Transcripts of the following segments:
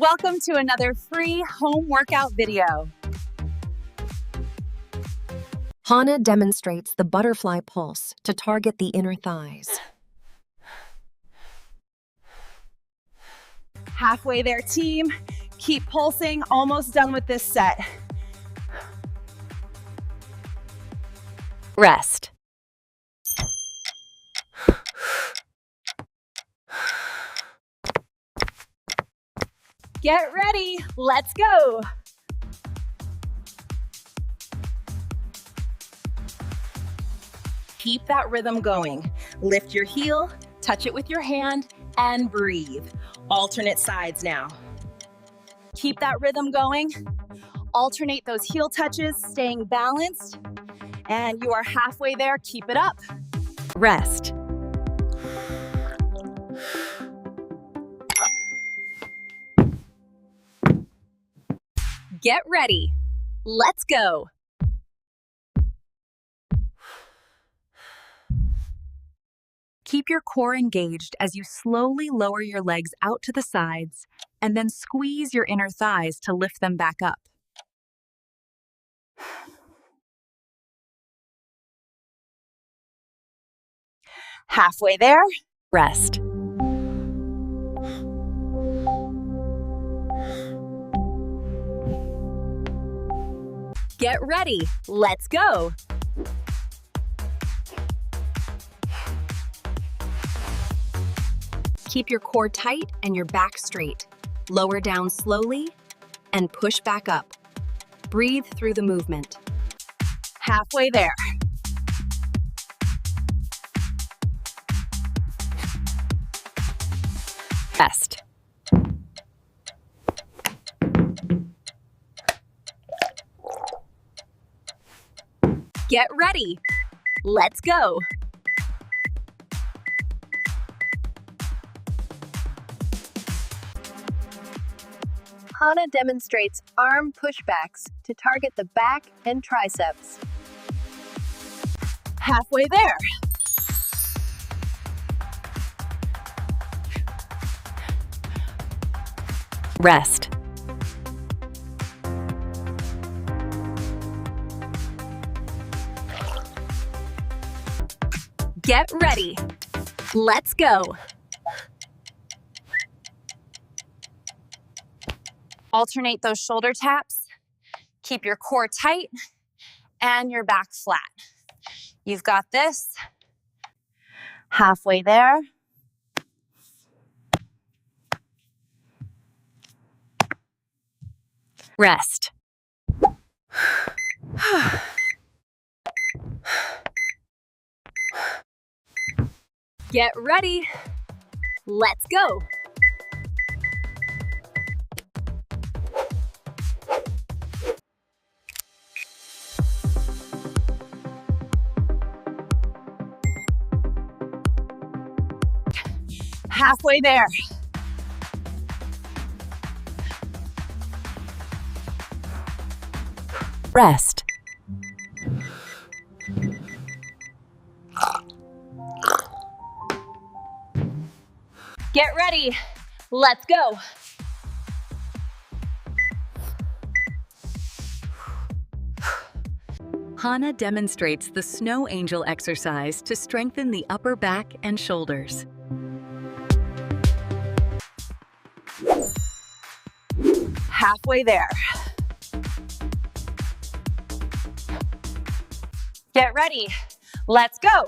Welcome to another free home workout video. Hannah demonstrates the butterfly pulse to target the inner thighs. Halfway there, team. Keep pulsing, almost done with this set. Rest. Get ready, let's go. Keep that rhythm going. Lift your heel, touch it with your hand, and breathe. Alternate sides now. Keep that rhythm going. Alternate those heel touches, staying balanced. And you are halfway there, keep it up. Rest. Get ready. Let's go. Keep your core engaged as you slowly lower your legs out to the sides and then squeeze your inner thighs to lift them back up. Halfway there. Rest. Get ready. Let's go. Keep your core tight and your back straight. Lower down slowly and push back up. Breathe through the movement. Halfway there. Rest. Get ready. Let's go. Hannah demonstrates arm pushbacks to target the back and triceps. Halfway there. Rest. Get ready. Let's go. Alternate those shoulder taps. Keep your core tight and your back flat. You've got this. Halfway there. Rest. Get ready. Let's go. Halfway there. Rest. Get ready. Let's go. Hannah demonstrates the snow angel exercise to strengthen the upper back and shoulders. Halfway there. Get ready. Let's go.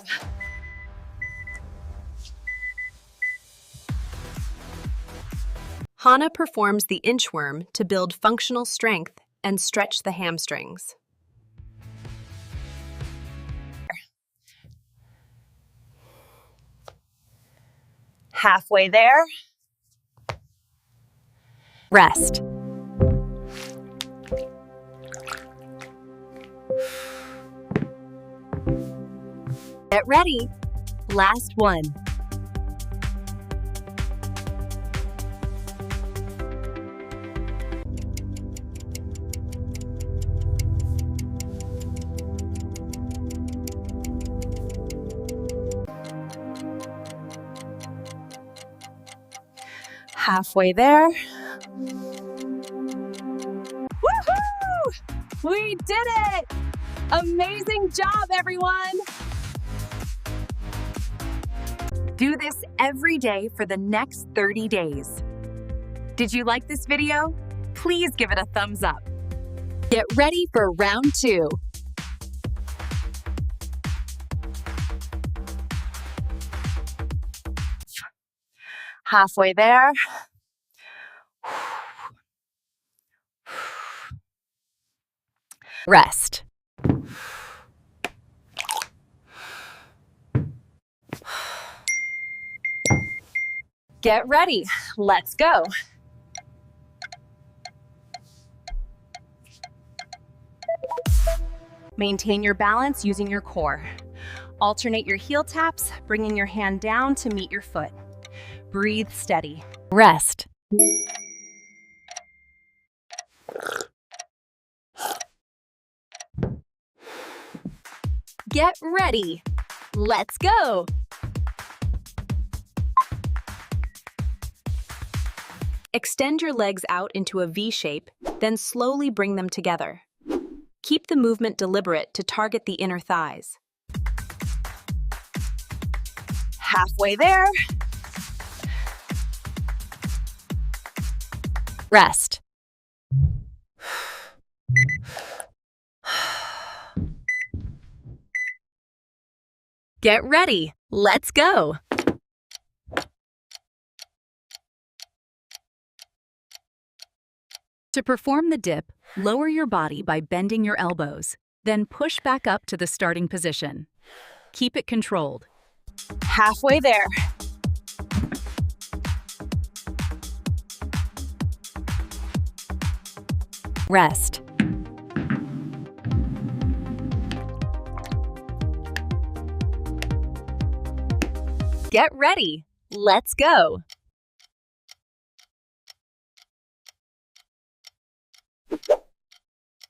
Hannah performs the inchworm to build functional strength and stretch the hamstrings. Halfway there. Rest. Get ready. Last one. Halfway there. Woohoo! We did it! Amazing job, everyone! Do this every day for the next 30 days. Did you like this video? Please give it a thumbs up. Get ready for round 2. Halfway there. Rest. Get ready. Let's go. Maintain your balance using your core. Alternate your heel taps, bringing your hand down to meet your foot. Breathe steady. Rest. Get ready. Let's go. Extend your legs out into a V shape, then slowly bring them together. Keep the movement deliberate to target the inner thighs. Halfway there. Rest. Get ready. Let's go. To perform the dip, lower your body by bending your elbows, then push back up to the starting position. Keep it controlled. Halfway there. Rest. Get ready. Let's go.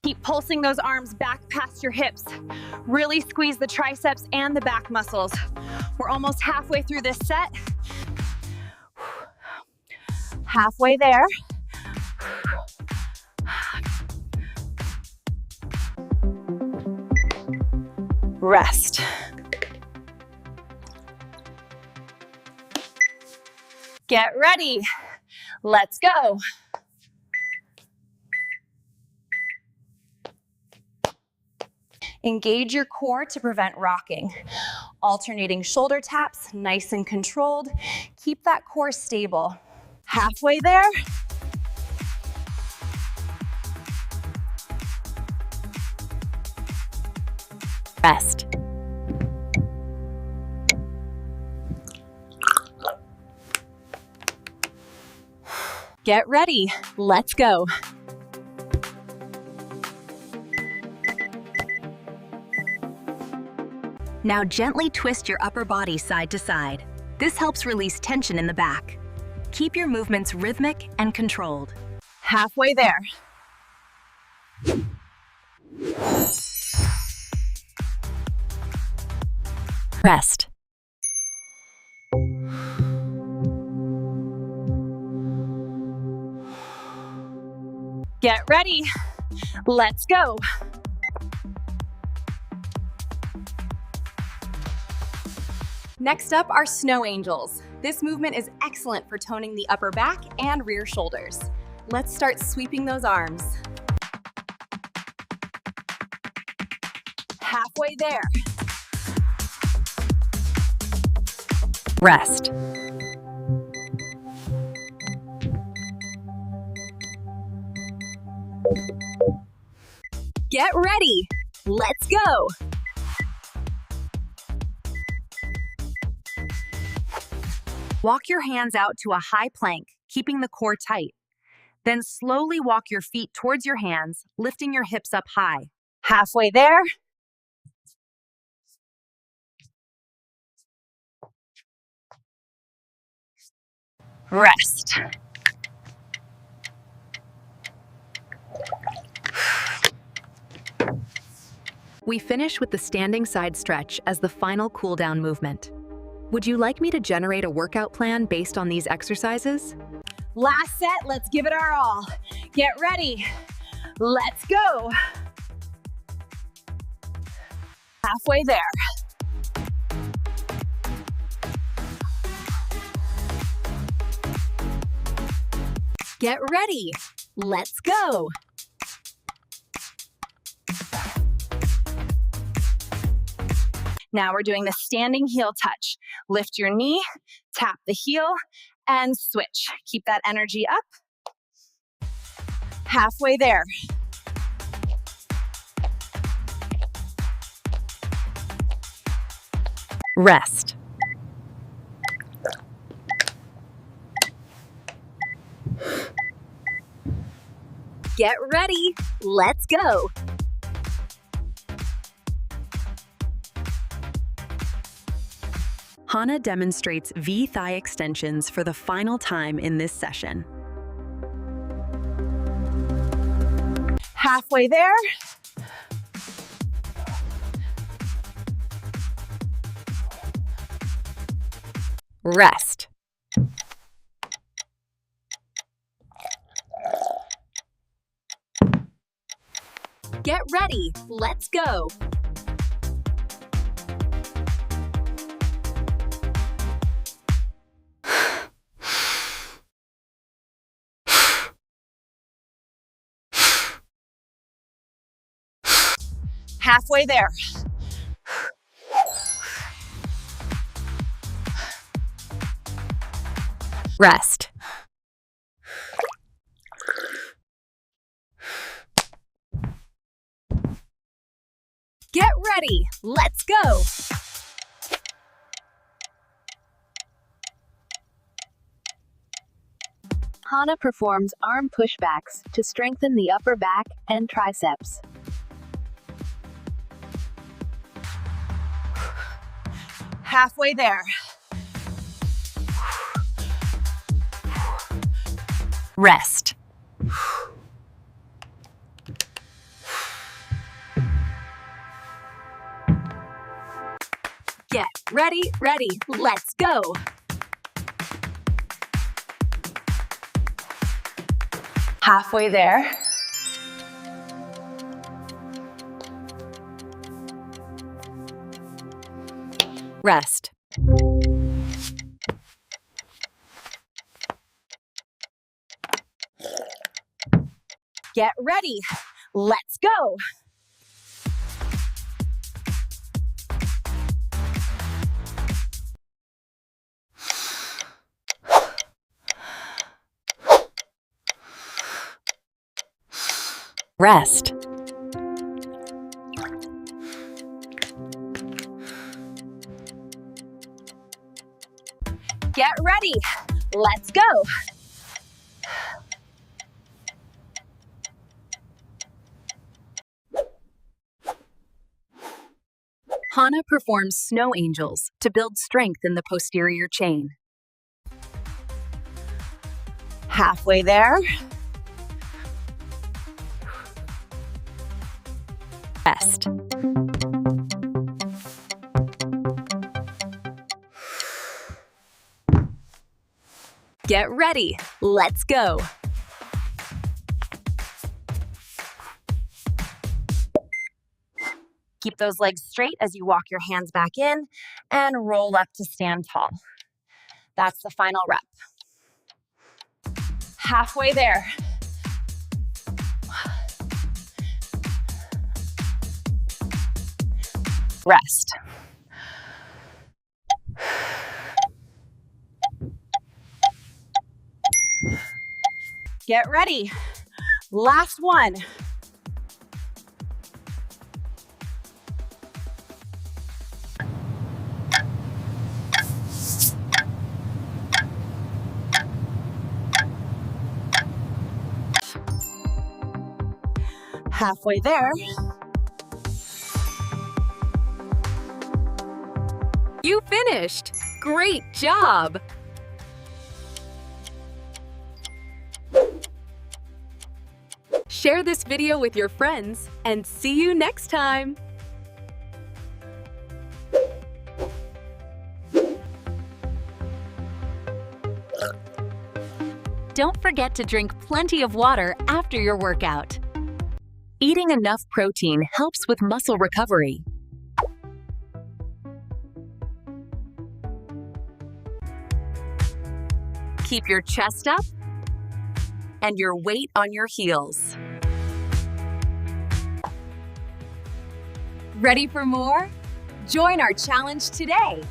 Keep pulsing those arms back past your hips. Really squeeze the triceps and the back muscles. We're almost halfway through this set. Halfway there. Rest. Get ready. Let's go. Engage your core to prevent rocking. Alternating shoulder taps, nice and controlled. Keep that core stable. Halfway there. Rest. Get ready. Let's go. Now gently twist your upper body side to side. This helps release tension in the back. Keep your movements rhythmic and controlled. Halfway there. Rest. Get ready. Let's go. Next up are snow angels. This movement is excellent for toning the upper back and rear shoulders. Let's start sweeping those arms. Halfway there. Rest. Get ready. Let's go. Walk your hands out to a high plank, keeping the core tight. Then slowly walk your feet towards your hands, lifting your hips up high. Halfway there. Rest. We finish with the standing side stretch as the final cool-down movement. Would you like me to generate a workout plan based on these exercises? Last set, let's give it our all. Get ready. Let's go. Halfway there. Get ready. Let's go. Now we're doing the standing heel touch. Lift your knee, tap the heel, and switch. Keep that energy up. Halfway there. Rest. Get ready. Let's go. Hana demonstrates V thigh extensions for the final time in this session. Halfway there. Rest. Get ready. Let's go. Halfway there. Rest. Get ready. Let's go. Hana performs arm pushbacks to strengthen the upper back and triceps. Halfway there. Rest. Get ready, let's go. Halfway there. Rest. Get ready, let's go. Rest. Get ready, let's go. Hana performs snow angels to build strength in the posterior chain. Halfway there. Rest. Get ready, let's go. Keep those legs straight as you walk your hands back in and roll up to stand tall. That's the final rep. Halfway there. Rest. Get ready. Last one. Halfway there. You finished! Great job! Share this video with your friends and see you next time! Don't forget to drink plenty of water after your workout. Eating enough protein helps with muscle recovery. Keep your chest up and your weight on your heels. Ready for more? Join our challenge today.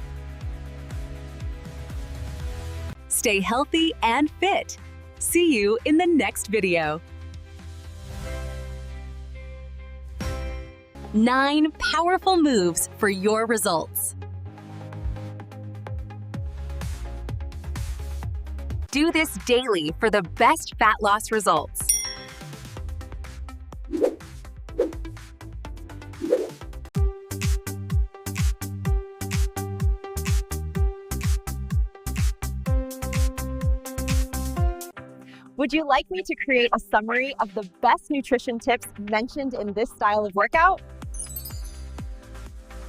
Stay healthy and fit. See you in the next video. 9 powerful moves for your results. Do this daily for the best fat loss results. Would you like me to create a summary of the best nutrition tips mentioned in this style of workout?